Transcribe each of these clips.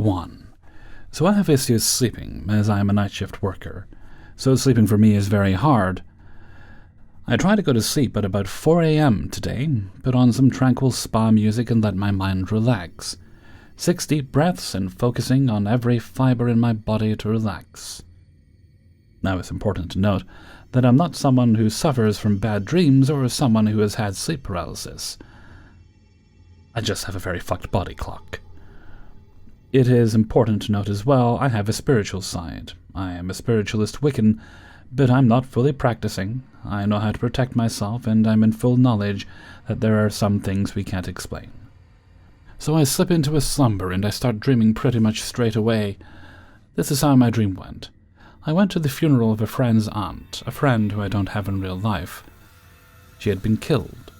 1. So I have issues sleeping, as I am a night shift worker, so sleeping for me is very hard. I tried to go to sleep at about 4 a.m. today, put on some tranquil spa music and let my mind relax. 6 deep breaths and focusing on every fiber in my body to relax. Now it's important to note that I'm not someone who suffers from bad dreams or someone who has had sleep paralysis. I just have a very fucked body clock. It is important to note as well, I have a spiritual side. I am a spiritualist Wiccan, but I'm not fully practicing. I know how to protect myself, and I'm in full knowledge that there are some things we can't explain. So I slip into a slumber, and I start dreaming pretty much straight away. This is how my dream went. I went to the funeral of a friend's aunt, a friend who I don't have in real life. She had been killed.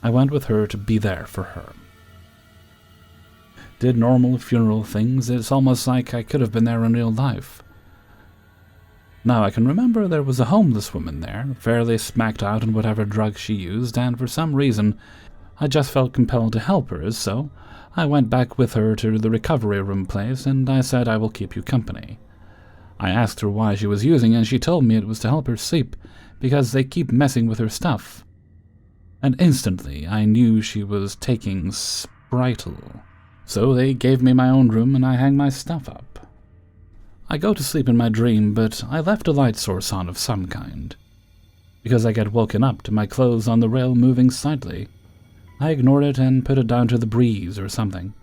I went with her to be there for her. Did normal funeral things. It's almost like I could have been there in real life. Now I can remember there was a homeless woman there, fairly smacked out on whatever drugs she used, and for some reason I just felt compelled to help her, so I went back with her to the recovery room place, and I said I will keep you company. I asked her why she was using it, and she told me it was to help her sleep, because they keep messing with her stuff. And instantly I knew she was taking Spritle. So they gave me my own room, and I hang my stuff up. I go to sleep in my dream, but I left a light source on of some kind. Because I get woken up to my clothes on the rail moving slightly, I ignored it and put it down to the breeze or something.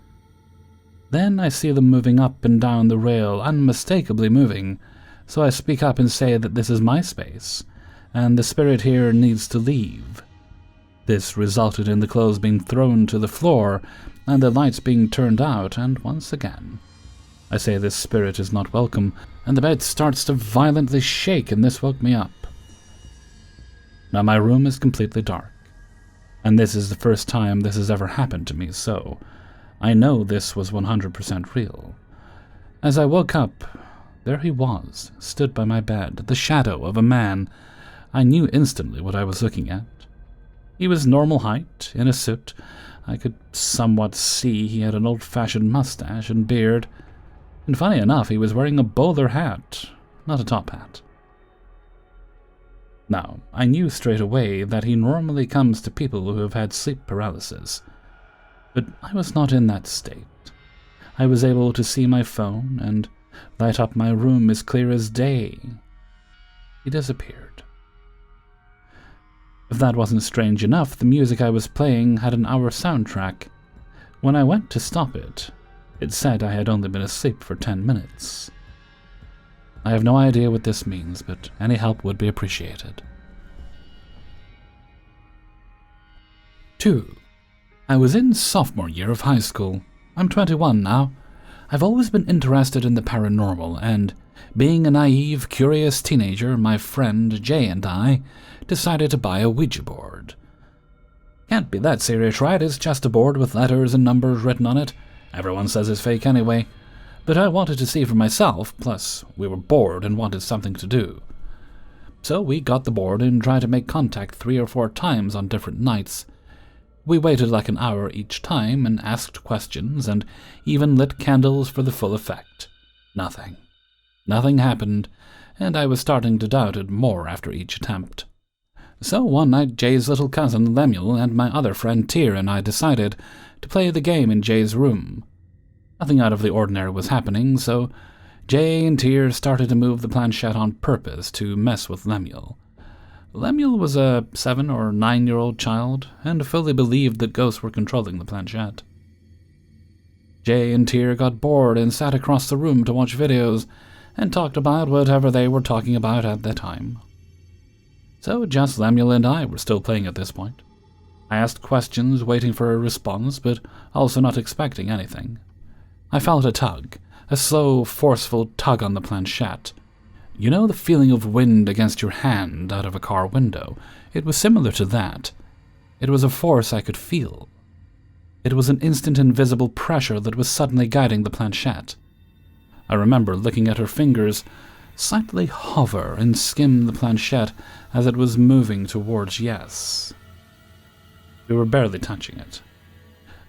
Then I see them moving up and down the rail, unmistakably moving, so I speak up and say that this is my space, and the spirit here needs to leave. This resulted in the clothes being thrown to the floor, and the lights being turned out, and once again, I say this spirit is not welcome, and the bed starts to violently shake, and this woke me up. Now my room is completely dark, and this is the first time this has ever happened to me, so I know this was 100% real. As I woke up, there he was, stood by my bed, the shadow of a man. I knew instantly what I was looking at. He was normal height, in a suit. I could somewhat see he had an old-fashioned mustache and beard, and funny enough, he was wearing a bowler hat, not a top hat. Now, I knew straight away that he normally comes to people who have had sleep paralysis, but I was not in that state. I was able to see my phone and light up my room as clear as day. He disappeared. If that wasn't strange enough, the music I was playing had an hour soundtrack. When I went to stop it, it said I had only been asleep for 10 minutes. I have no idea what this means, but any help would be appreciated. 2. I was in sophomore year of high school. I'm 21 now. I've always been interested in the paranormal, and being a naive, curious teenager, my friend Jay and I decided to buy a Ouija board. Can't be that serious, right? It's just a board with letters and numbers written on it. Everyone says it's fake anyway. But I wanted to see for myself, plus we were bored and wanted something to do. So we got the board and tried to make contact 3 or 4 times on different nights. We waited like an hour each time and asked questions and even lit candles for the full effect. Nothing. Nothing happened, and I was starting to doubt it more after each attempt. So one night Jay's little cousin Lemuel and my other friend Tyr and I decided to play the game in Jay's room. Nothing out of the ordinary was happening, so Jay and Tyr started to move the planchette on purpose to mess with Lemuel. Lemuel was a 7 or 9-year-old child and fully believed that ghosts were controlling the planchette. Jay and Tyr got bored and sat across the room to watch videos and talked about whatever they were talking about at the time. So just Lemuel and I were still playing at this point. I asked questions, waiting for a response, but also not expecting anything. I felt a tug, a slow, forceful tug on the planchette. You know the feeling of wind against your hand out of a car window? It was similar to that. It was a force I could feel. It was an instant invisible pressure that was suddenly guiding the planchette. I remember looking at her fingers slightly hover and skim the planchette as it was moving towards yes. We were barely touching it.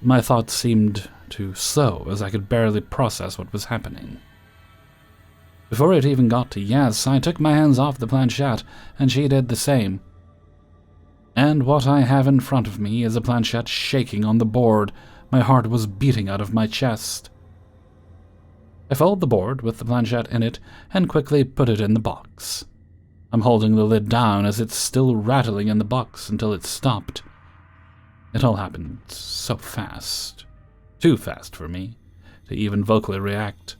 My thoughts seemed too slow as I could barely process what was happening. Before it even got to yes, I took my hands off the planchette, and she did the same. And what I have in front of me is a planchette shaking on the board. My heart was beating out of my chest. I fold the board with the planchette in it and quickly put it in the box. I'm holding the lid down as it's still rattling in the box until it stopped. It all happened so fast. Too fast for me to even vocally react.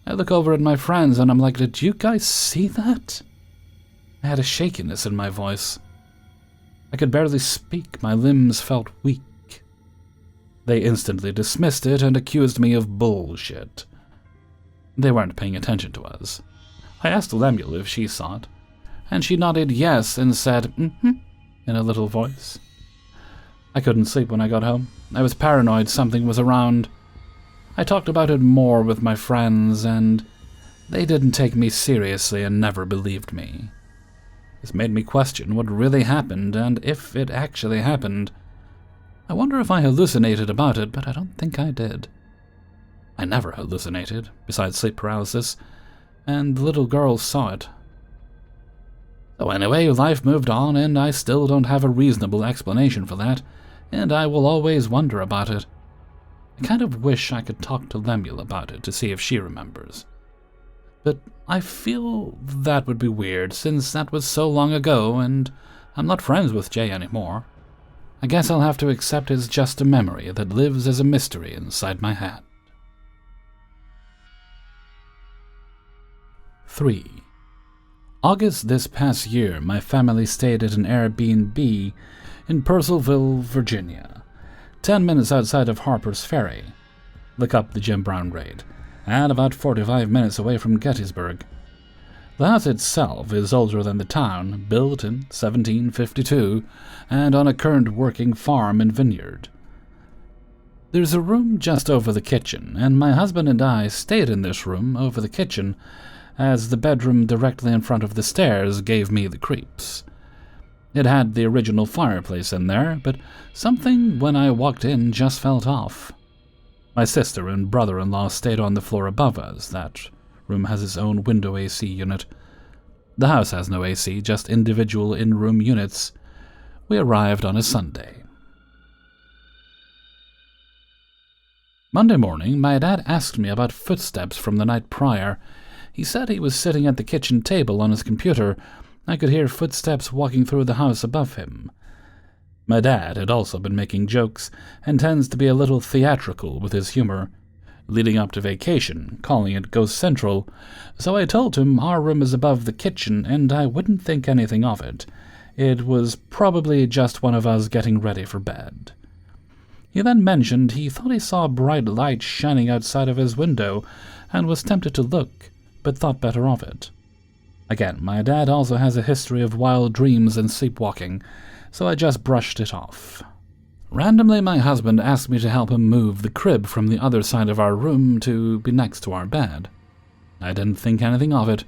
I look over at my friends and I'm like, did you guys see that? I had a shakiness in my voice. I could barely speak, my limbs felt weak. They instantly dismissed it and accused me of bullshit. They weren't paying attention to us. I asked Lemuel if she saw it, and she nodded yes and said, in a little voice. I couldn't sleep when I got home. I was paranoid something was around. I talked about it more with my friends, and they didn't take me seriously and never believed me. This made me question what really happened, and if it actually happened. I wonder if I hallucinated about it, but I don't think I did. I never hallucinated, besides sleep paralysis, and the little girl saw it. So anyway, life moved on, and I still don't have a reasonable explanation for that, and I will always wonder about it. I kind of wish I could talk to Lemuel about it to see if she remembers. But I feel that would be weird, since that was so long ago, and I'm not friends with Jay anymore. I guess I'll have to accept it's just a memory that lives as a mystery inside my head. 3. August this past year, my family stayed at an Airbnb in Purcellville, Virginia, 10 minutes outside of Harper's Ferry. Look up the Jim Brown grade, and about 45 minutes away from Gettysburg. The house itself is older than the town, built in 1752, and on a current working farm and vineyard. There's a room just over the kitchen, and my husband and I stayed in this room over the kitchen, as the bedroom directly in front of the stairs gave me the creeps. It had the original fireplace in there, but something when I walked in just felt off. My sister and brother-in-law stayed on the floor above us. That room has its own window AC unit. The house has no AC, just individual in-room units. We arrived on a Sunday. Monday morning, my dad asked me about footsteps from the night prior. He said he was sitting at the kitchen table on his computer. I could hear footsteps walking through the house above him. My dad had also been making jokes, and tends to be a little theatrical with his humor, leading up to vacation, calling it Ghost Central, so I told him our room is above the kitchen and I wouldn't think anything of it. It was probably just one of us getting ready for bed. He then mentioned he thought he saw a bright light shining outside of his window and was tempted to look, but thought better of it. Again, my dad also has a history of wild dreams and sleepwalking, so I just brushed it off. Randomly, my husband asked me to help him move the crib from the other side of our room to be next to our bed. I didn't think anything of it,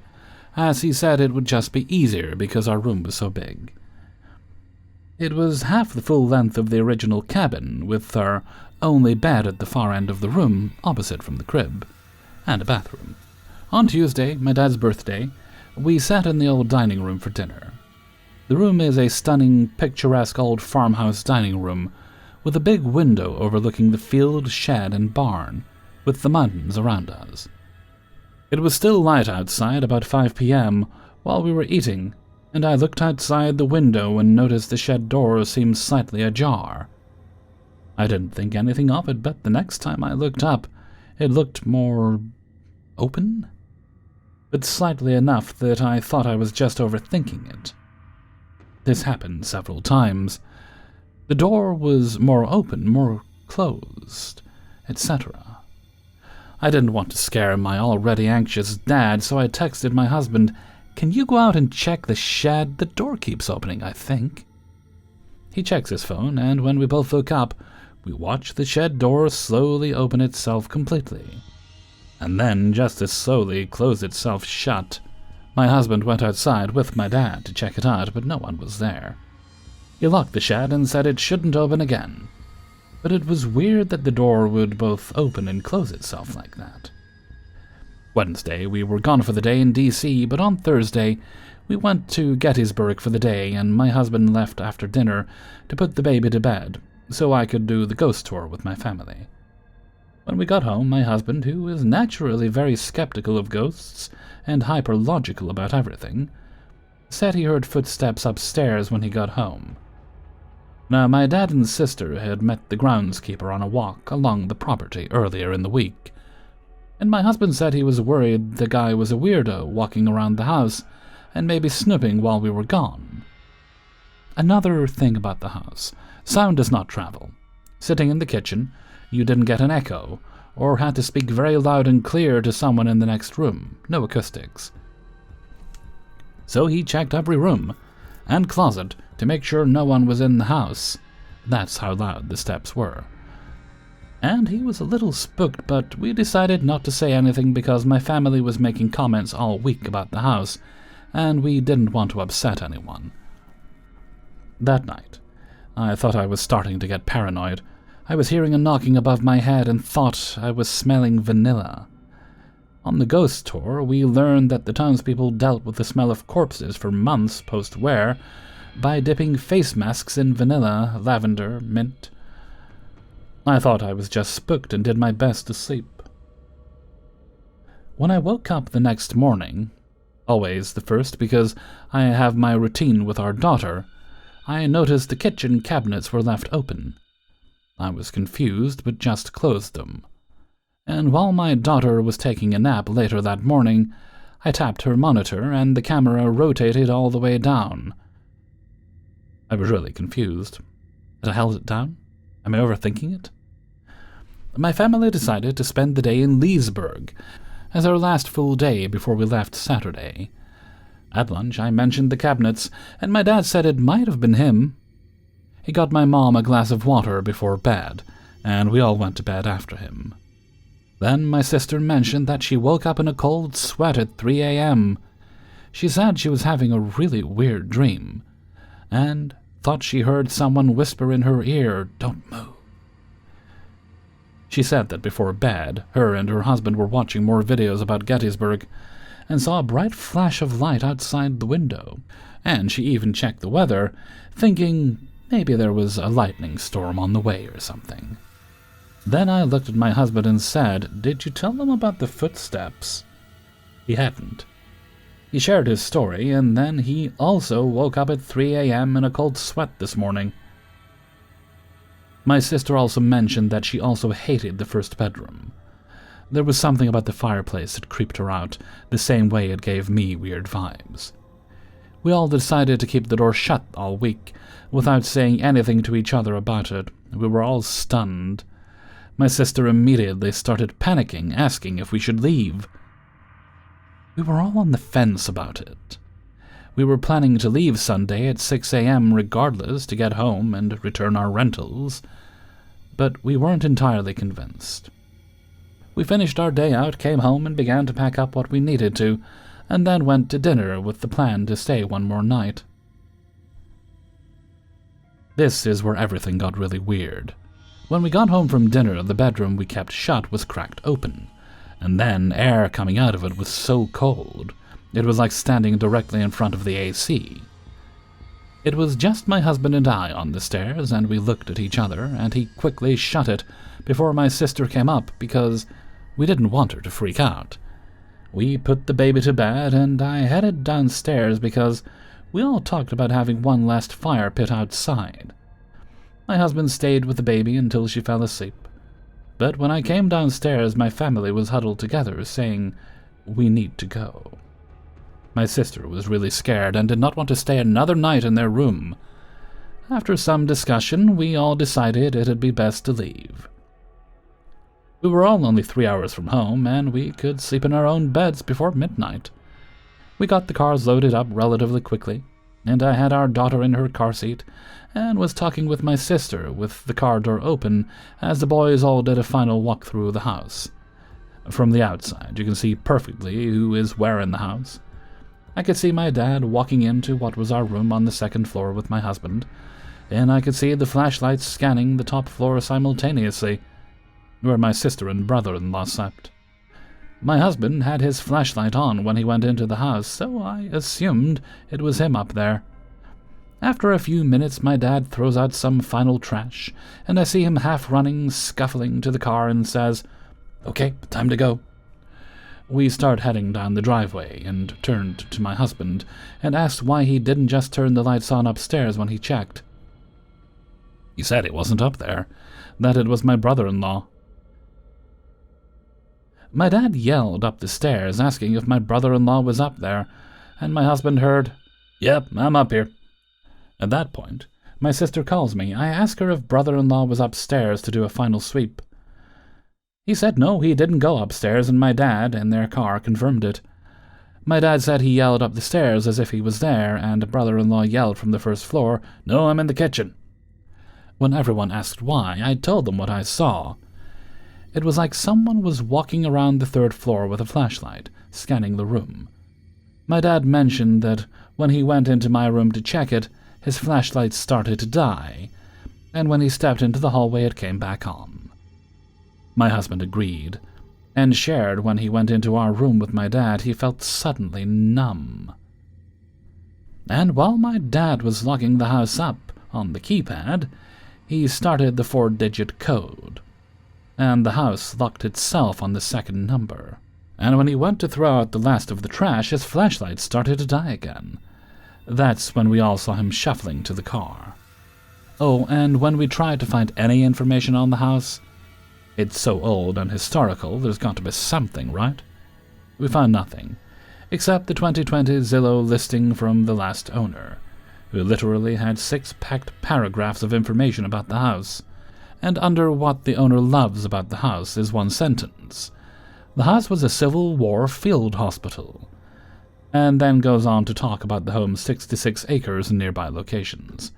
as he said it would just be easier because our room was so big. It was half the full length of the original cabin, with our only bed at the far end of the room, opposite from the crib, and a bathroom. On Tuesday, my dad's birthday, we sat in the old dining room for dinner. The room is a stunning, picturesque old farmhouse dining room, with a big window overlooking the field, shed, and barn, with the mountains around us. It was still light outside, about 5 p.m., while we were eating, and I looked outside the window and noticed the shed door seemed slightly ajar. I didn't think anything of it, but the next time I looked up, it looked more open, but slightly enough that I thought I was just overthinking it. This happened several times. The door was more open, more closed, etc. I didn't want to scare my already anxious dad, so I texted my husband, "Can you go out and check the shed? The door keeps opening, I think." He checks his phone, and when we both look up, we watch the shed door slowly open itself completely, and then just as slowly close itself shut. My husband went outside with my dad to check it out, but no one was there. He locked the shed and said it shouldn't open again. but it was weird that the door would both open and close itself like that. Wednesday, we were gone for the day in D.C., but on Thursday, we went to Gettysburg for the day, and my husband left after dinner to put the baby to bed, so I could do the ghost tour with my family. When we got home, my husband, who is naturally very skeptical of ghosts and hyper-logical about everything, said he heard footsteps upstairs when he got home. Now, my dad and sister had met the groundskeeper on a walk along the property earlier in the week, and my husband said he was worried the guy was a weirdo walking around the house and maybe snooping while we were gone. Another thing about the house, sound does not travel. Sitting in the kitchen, you didn't get an echo, or had to speak very loud and clear to someone in the next room, no acoustics. So he checked every room and closet to make sure no one was in the house. That's how loud the steps were. And he was a little spooked, but we decided not to say anything because my family was making comments all week about the house, and we didn't want to upset anyone. That night, I thought I was starting to get paranoid. I was hearing a knocking above my head and thought I was smelling vanilla. On the ghost tour, we learned that the townspeople dealt with the smell of corpses for months post-wear by dipping face masks in vanilla, lavender, mint. I thought I was just spooked and did my best to sleep. When I woke up the next morning, always the first because I have my routine with our daughter, I noticed the kitchen cabinets were left open. I was confused, but just closed them. And while my daughter was taking a nap later that morning, I tapped her monitor and the camera rotated all the way down. I was really confused. Had I held it down? Am I overthinking it? My family decided to spend the day in Leesburg as our last full day before we left Saturday. At lunch, I mentioned the cabinets, and my dad said it might have been him. He got my mom a glass of water before bed, and we all went to bed after him. Then my sister mentioned that she woke up in a cold sweat at 3 a.m. She said she was having a really weird dream, and thought she heard someone whisper in her ear, "Don't move." She said that before bed, her and her husband were watching more videos about Gettysburg, and saw a bright flash of light outside the window, and she even checked the weather, thinking maybe there was a lightning storm on the way or something. Then I looked at my husband and said, "Did you tell them about the footsteps?" He hadn't. He shared his story, and then he also woke up at 3 a.m. in a cold sweat this morning. My sister also mentioned that she also hated the first bedroom. There was something about the fireplace that creeped her out, the same way it gave me weird vibes. We all decided to keep the door shut all week, without saying anything to each other about it. We were all stunned. My sister immediately started panicking, asking if we should leave. We were all on the fence about it. We were planning to leave Sunday at 6 a.m. regardless to get home and return our rentals, but we weren't entirely convinced. We finished our day out, came home, and began to pack up what we needed to, and then went to dinner with the plan to stay one more night. This is where everything got really weird. When we got home from dinner, the bedroom we kept shut was cracked open, and then air coming out of it was so cold, it was like standing directly in front of the AC. It was just my husband and I on the stairs, and we looked at each other, and he quickly shut it before my sister came up because we didn't want her to freak out. We put the baby to bed, and I headed downstairs because we all talked about having one last fire pit outside. My husband stayed with the baby until she fell asleep. But when I came downstairs, my family was huddled together, saying, "We need to go." My sister was really scared and did not want to stay another night in their room. After some discussion, we all decided it'd be best to leave. We were all only 3 hours from home, and we could sleep in our own beds before midnight. We got the cars loaded up relatively quickly, and I had our daughter in her car seat and was talking with my sister with the car door open as the boys all did a final walk through the house. From the outside, you can see perfectly who is where in the house. I could see my dad walking into what was our room on the second floor with my husband, and I could see the flashlights scanning the top floor simultaneously, where my sister and brother-in-law slept. My husband had his flashlight on when he went into the house, so I assumed it was him up there. After a few minutes, my dad throws out some final trash, and I see him half-running, scuffling to the car and says, "Okay, time to go." We start heading down the driveway and turned to my husband and asked why he didn't just turn the lights on upstairs when he checked. He said it wasn't up there, that it was my brother-in-law. My dad yelled up the stairs asking if my brother-in-law was up there, and my husband heard, "Yep, I'm up here." At that point, my sister calls me. I ask her if brother-in-law was upstairs to do a final sweep. He said no, he didn't go upstairs, and my dad, in their car, confirmed it. My dad said he yelled up the stairs as if he was there, and brother-in-law yelled from the first floor, "No, I'm in the kitchen." When everyone asked why, I told them what I saw. It was like someone was walking around the third floor with a flashlight, scanning the room. My dad mentioned that when he went into my room to check it, his flashlight started to die, and when he stepped into the hallway it came back on. My husband agreed, and shared when he went into our room with my dad he felt suddenly numb. And while my dad was locking the house up on the keypad, he started the 4-digit code, and the house locked itself on the second number. And when he went to throw out the last of the trash, his flashlight started to die again. That's when we all saw him shuffling to the car. Oh, and when we tried to find any information on the house, it's so old and historical, there's got to be something, right? We found nothing, except the 2020 Zillow listing from the last owner, who literally had 6 packed paragraphs of information about the house, and under what the owner loves about the house is one sentence. The house was a Civil War field hospital, and then goes on to talk about the home's 66 acres and nearby locations.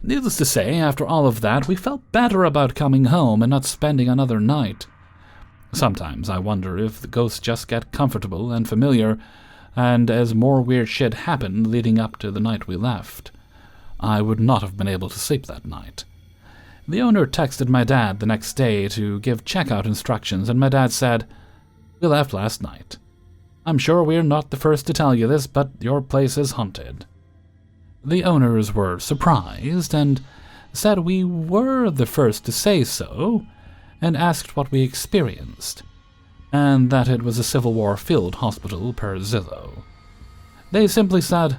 Needless to say, after all of that, we felt better about coming home and not spending another night. Sometimes I wonder if the ghosts just get comfortable and familiar, and as more weird shit happened leading up to the night we left, I would not have been able to sleep that night. The owner texted my dad the next day to give checkout instructions, and my dad said, "We left last night. I'm sure we're not the first to tell you this, but your place is haunted." The owners were surprised and said we were the first to say so, and asked what we experienced, and that it was a Civil War field hospital per Zillow. They simply said,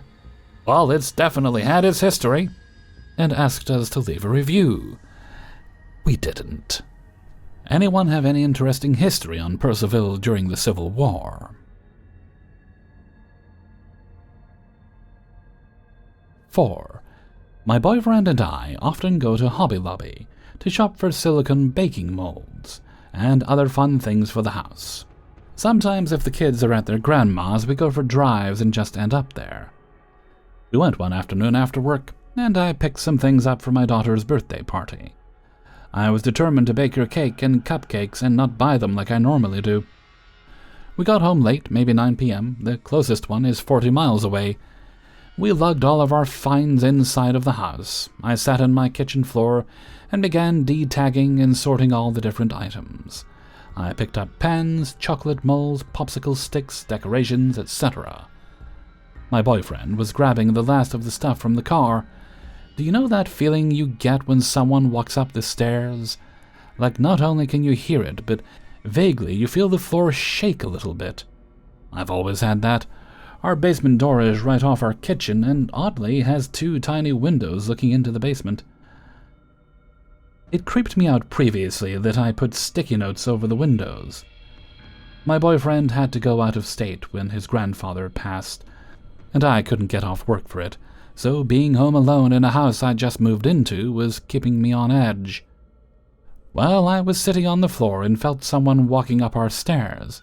"Well, it's definitely had its history," and asked us to leave a review. We didn't. Anyone have any interesting history on Purcellville during the Civil War? 4. My boyfriend and I often go to Hobby Lobby to shop for silicone baking molds and other fun things for the house. Sometimes if the kids are at their grandma's, we go for drives and just end up there. We went one afternoon after work, and I picked some things up for my daughter's birthday party. I was determined to bake her cake and cupcakes and not buy them like I normally do. We got home late, maybe 9 p.m. The closest one is 40 miles away. We lugged all of our finds inside of the house. I sat on my kitchen floor and began de-tagging and sorting all the different items. I picked up pens, chocolate molds, popsicle sticks, decorations, etc. My boyfriend was grabbing the last of the stuff from the car. Do you know that feeling you get when someone walks up the stairs? Like not only can you hear it, but vaguely you feel the floor shake a little bit. I've always had that. Our basement door is right off our kitchen and oddly has 2 tiny windows looking into the basement. It creeped me out previously that I put sticky notes over the windows. My boyfriend had to go out of state when his grandfather passed, and I couldn't get off work for it. So being home alone in a house I just moved into was keeping me on edge. Well, I was sitting on the floor and felt someone walking up our stairs.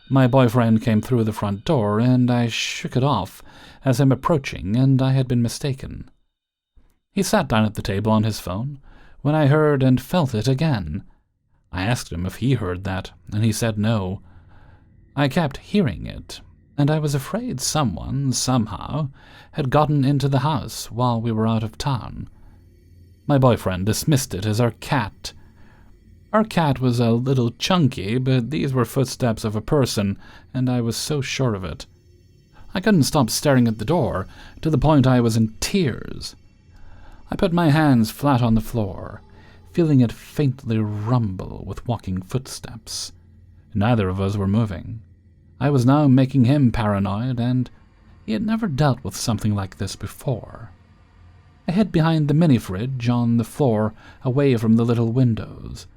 My boyfriend came through the front door, and I shook it off as him approaching, and I had been mistaken. He sat down at the table on his phone when I heard and felt it again. I asked him if he heard that, and he said no. I kept hearing it, and I was afraid someone, somehow, had gotten into the house while we were out of town. My boyfriend dismissed it as our cat. Our cat was a little chunky, but these were footsteps of a person, and I was so sure of it. I couldn't stop staring at the door, to the point I was in tears. I put my hands flat on the floor, feeling it faintly rumble with walking footsteps. Neither of us were moving. I was now making him paranoid, and he had never dealt with something like this before. I hid behind the mini-fridge on the floor, away from the little windows.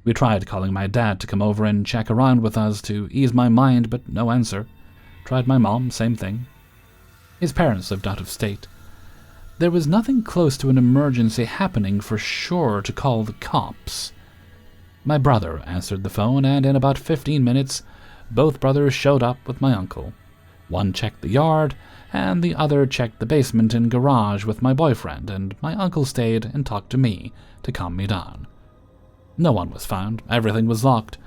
We tried calling my dad to come over and check around with us to ease my mind, but no answer. Tried my mom, same thing. His parents lived out of state. There was nothing close to an emergency happening for sure to call the cops. My brother answered the phone, and in about 15 minutes, both brothers showed up with my uncle. One checked the yard, and the other checked the basement and garage with my boyfriend, and my uncle stayed and talked to me to calm me down. No one was found. Everything was locked.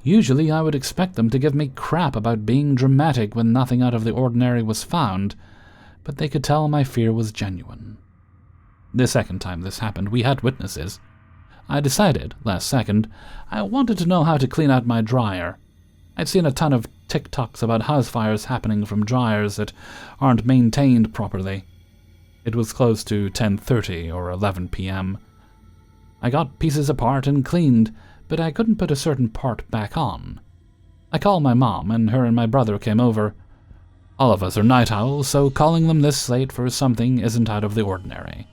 Usually I would expect them to give me crap about being dramatic when nothing out of the ordinary was found, but they could tell my fear was genuine. The second time this happened, we had witnesses. I decided, last second, I wanted to know how to clean out my dryer. I'd seen a ton of TikToks about house fires happening from dryers that aren't maintained properly. It was close to 10:30 or 11 p.m. I got pieces apart and cleaned, but I couldn't put a certain part back on. I called my mom, and her and my brother came over. All of us are night owls, so calling them this late for something isn't out of the ordinary.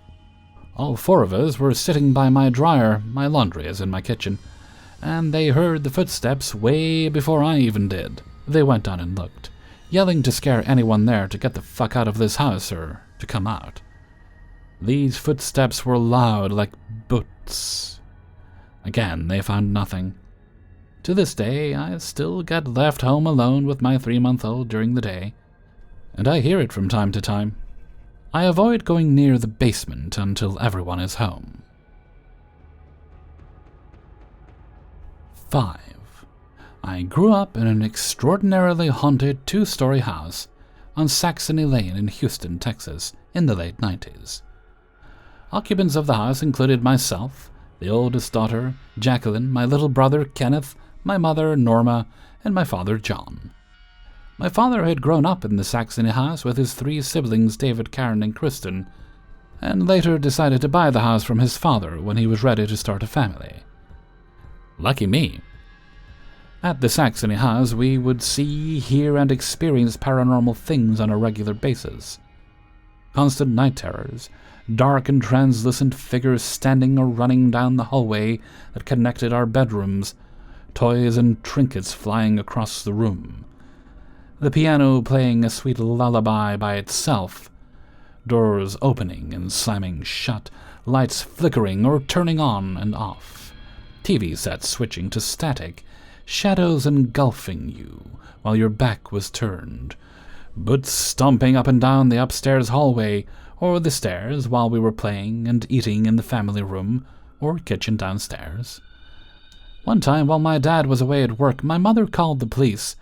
All four of us were sitting by my dryer, my laundry is in my kitchen, and they heard the footsteps way before I even did. They went down and looked, yelling to scare anyone there to get the fuck out of this house or to come out. These footsteps were loud like boots. Again, they found nothing. To this day, I still get left home alone with my 3-month-old during the day, and I hear it from time to time. I avoid going near the basement until everyone is home. 5. I grew up in an extraordinarily haunted 2-story house on Saxony Lane in Houston, Texas, in the late 90s. Occupants of the house included myself, the oldest daughter, Jacqueline, my little brother, Kenneth, my mother, Norma, and my father, John. My father had grown up in the Saxony house with his 3 siblings, David, Karen, and Kristen, and later decided to buy the house from his father when he was ready to start a family. Lucky me. At the Saxony house, we would see, hear, and experience paranormal things on a regular basis. Constant night terrors, dark and translucent figures standing or running down the hallway that connected our bedrooms, toys and trinkets flying across the room, the piano playing a sweet lullaby by itself, doors opening and slamming shut, lights flickering or turning on and off, TV sets switching to static, shadows engulfing you while your back was turned, boots stomping up and down the upstairs hallway or the stairs while we were playing and eating in the family room or kitchen downstairs. One time, while my dad was away at work, my mother called the police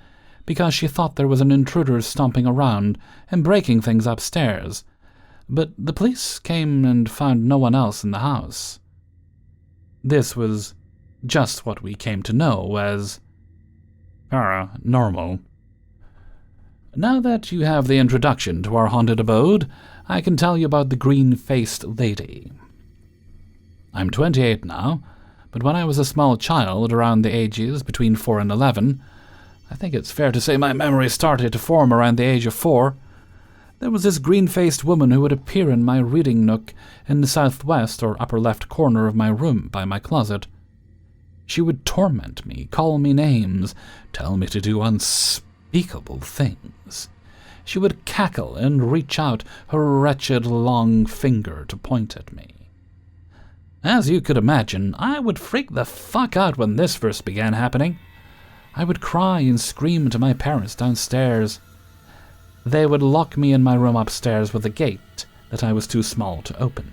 because she thought there was an intruder stomping around and breaking things upstairs, but the police came and found no one else in the house. This was just what we came to know as paranormal. Now that you have the introduction to our haunted abode, I can tell you about the green-faced lady. I'm 28 now, but when I was a small child, around the ages between 4 and 11, I think it's fair to say my memory started to form around the age of 4, there was this green-faced woman who would appear in my reading nook in the southwest or upper left corner of my room by my closet. She would torment me, call me names, tell me to do unspeakable things. She would cackle and reach out her wretched long finger to point at me. As you could imagine, I would freak the fuck out when this first began happening. I would cry and scream to my parents downstairs. They would lock me in my room upstairs with a gate that I was too small to open.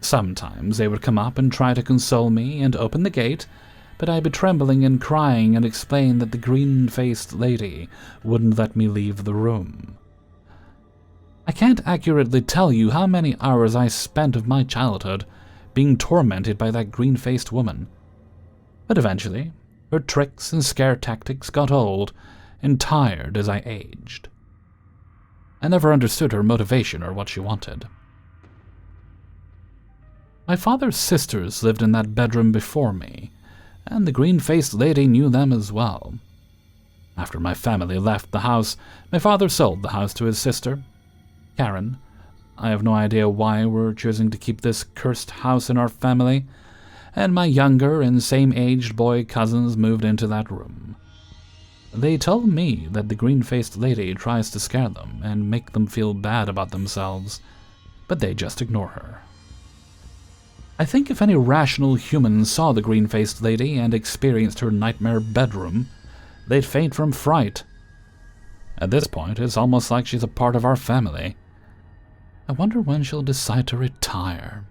Sometimes they would come up and try to console me and open the gate, but I'd be trembling and crying and explain that the green-faced lady wouldn't let me leave the room. I can't accurately tell you how many hours I spent of my childhood being tormented by that green-faced woman. But eventually, her tricks and scare tactics got old and tired as I aged. I never understood her motivation or what she wanted. My father's sisters lived in that bedroom before me, and the green-faced lady knew them as well. After my family left the house, my father sold the house to his sister, Karen. I have no idea why we're choosing to keep this cursed house in our family, and my younger and same-aged boy cousins moved into that room. They told me that the green-faced lady tries to scare them and make them feel bad about themselves, but they just ignore her. I think if any rational human saw the green-faced lady and experienced her nightmare bedroom, they'd faint from fright. At this point, it's almost like she's a part of our family. I wonder when she'll decide to retire.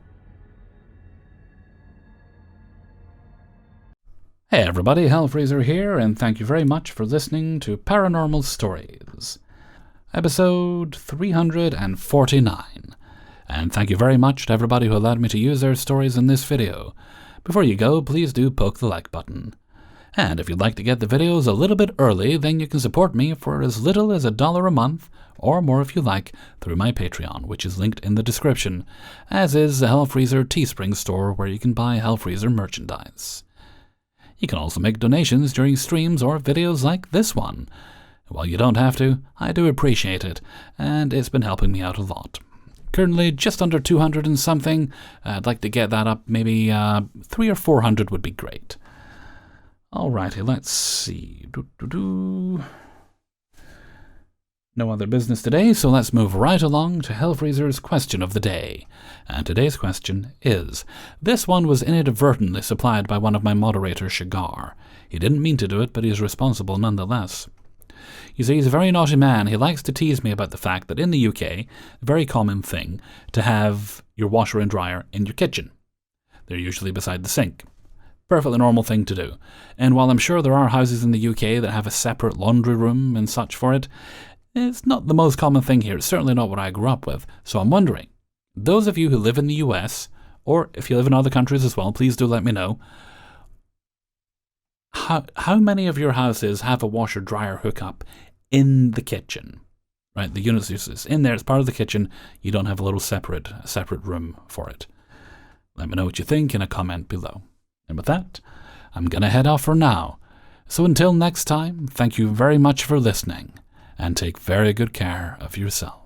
Hey everybody, Hellfreezer here, and thank you very much for listening to Paranormal Stories, episode 349. And thank you very much to everybody who allowed me to use their stories in this video. Before you go, please do poke the like button. And if you'd like to get the videos a little bit early, then you can support me for as little as $1 a month, or more if you like, through my Patreon, which is linked in the description, as is the Hellfreezer Teespring store where you can buy Hellfreezer merchandise. You can also make donations during streams or videos like this one. While you don't have to, I do appreciate it, and it's been helping me out a lot. Currently just under 200 and something. I'd like to get that up, maybe 300 or 400 would be great. Alrighty, let's see. No other business today, so let's move right along to Hellfreezer's question of the day. And today's question is, this one was inadvertently supplied by one of my moderators, Shigar. He didn't mean to do it, but he's responsible nonetheless. You see, he's a very naughty man. He likes to tease me about the fact that in the UK, a very common thing to have your washer and dryer in your kitchen. They're usually beside the sink. Perfectly normal thing to do. And while I'm sure there are houses in the UK that have a separate laundry room and such for it, it's not the most common thing here. It's certainly not what I grew up with. So I'm wondering, those of you who live in the US, or if you live in other countries as well, please do let me know, how many of your houses have a washer-dryer hookup in the kitchen? Right, the unit is in there, it's part of the kitchen, you don't have a little separate room for it. Let me know what you think in a comment below. And with that, I'm going to head off for now. So until next time, thank you very much for listening, and take very good care of yourself.